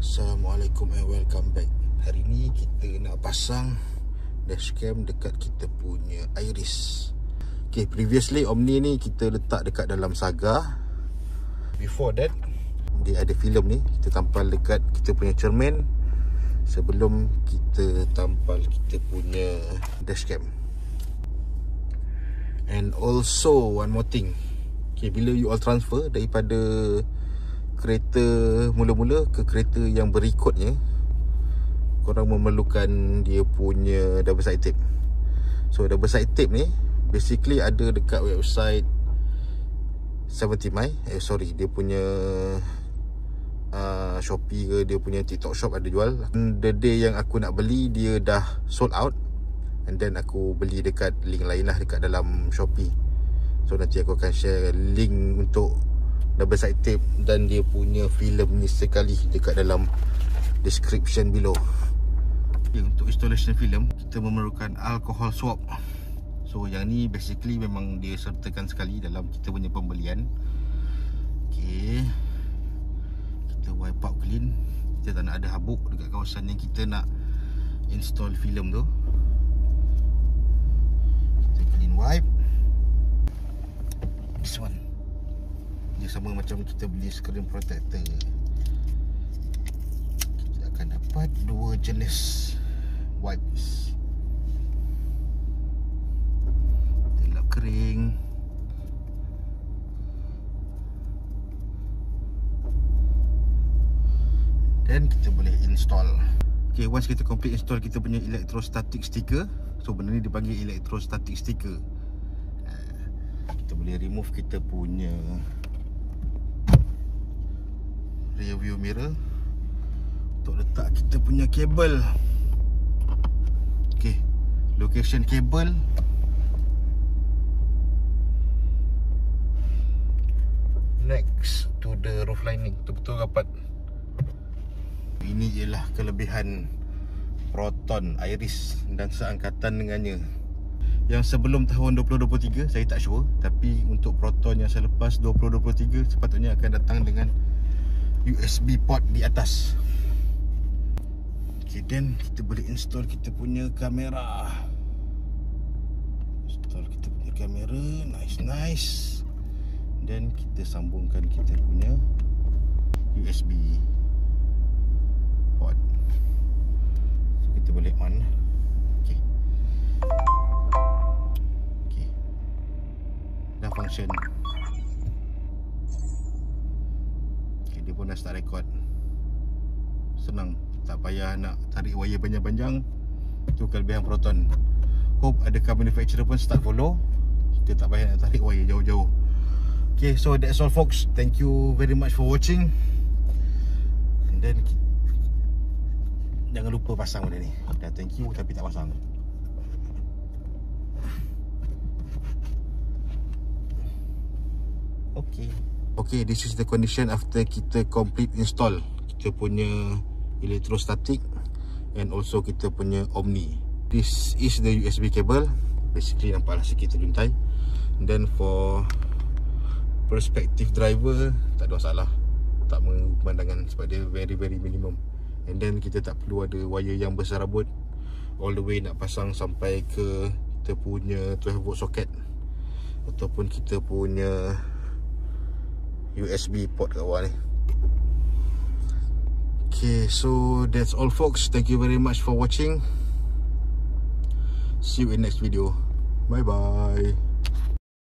Assalamualaikum and welcome back. Hari ni kita nak pasang dashcam dekat kita punya Iris. Okay, previously Omni ni kita letak dekat dalam Saga. Before that, dia ada filem ni, kita tampal dekat kita punya cermin sebelum kita tampal kita punya dashcam. And also one more thing, okay, bila you all transfer daripada kereta mula-mula ke kereta yang berikutnya, korang memerlukan dia punya double side tape. So double side tape ni basically ada dekat website 70my, dia punya Shopee ke dia punya TikTok shop ada jual. The day yang aku nak beli dia dah sold out, and then aku beli dekat link lain lah dekat dalam Shopee. So nanti aku akan share link untuk double side tape dan dia punya filem ni sekali dekat dalam description below. Okay, untuk installation filem kita memerlukan alcohol swab. So yang ni basically memang dia sertakan sekali dalam kita punya pembelian. Okay, kita wipe out clean. Kita tak nak ada habuk dekat kawasan yang kita nak install filem tu. Kita clean wipe. This one dia sama macam kita beli screen protector. Kita akan dapat dua jenis wipes. Kita lap kering. Dan kita boleh install. Okay, once kita complete install kita punya electrostatic sticker. So benda ni dipanggil electrostatic sticker. Kita boleh remove kita punya rear view mirror untuk letak kita punya kabel. Okay, location kabel next to the roof lining. Betul-betul rapat. Ini ialah kelebihan Proton Iris dan seangkatan dengannya. Yang sebelum tahun 2023 saya tak sure, tapi untuk Proton yang selepas 2023 sepatutnya akan datang dengan USB port di atas. Okay, then kita boleh install kita punya kamera. Install kita punya kamera, nice. Dan kita sambungkan kita punya USB port. So kita boleh on. Okay, dah function. Dia pun dah start record. Senang, tak payah nak tarik wire panjang-panjang. Itu kelebihan Proton. Hope ada car manufacturer pun start follow. Kita tak payah nak tarik wire jauh-jauh. Okay, so that's all folks. Thank you very much for watching. And then jangan lupa pasang benda ni. Dah thank you tapi tak pasang. Okay, this is the condition after kita complete install kita punya electrostatic and also kita punya Omni. This is the USB cable. Basically nampaklah sikit terluntai. And then for perspective driver tak ada masalah, tak mengganggu pemandangan sebab dia very minimum. And then kita tak perlu ada wire yang besar rabut all the way nak pasang sampai ke kita punya 12 volt socket ataupun kita punya USB port kat bawah ni. Okay, so that's all folks. Thank you very much for watching. See you in next video. Bye bye.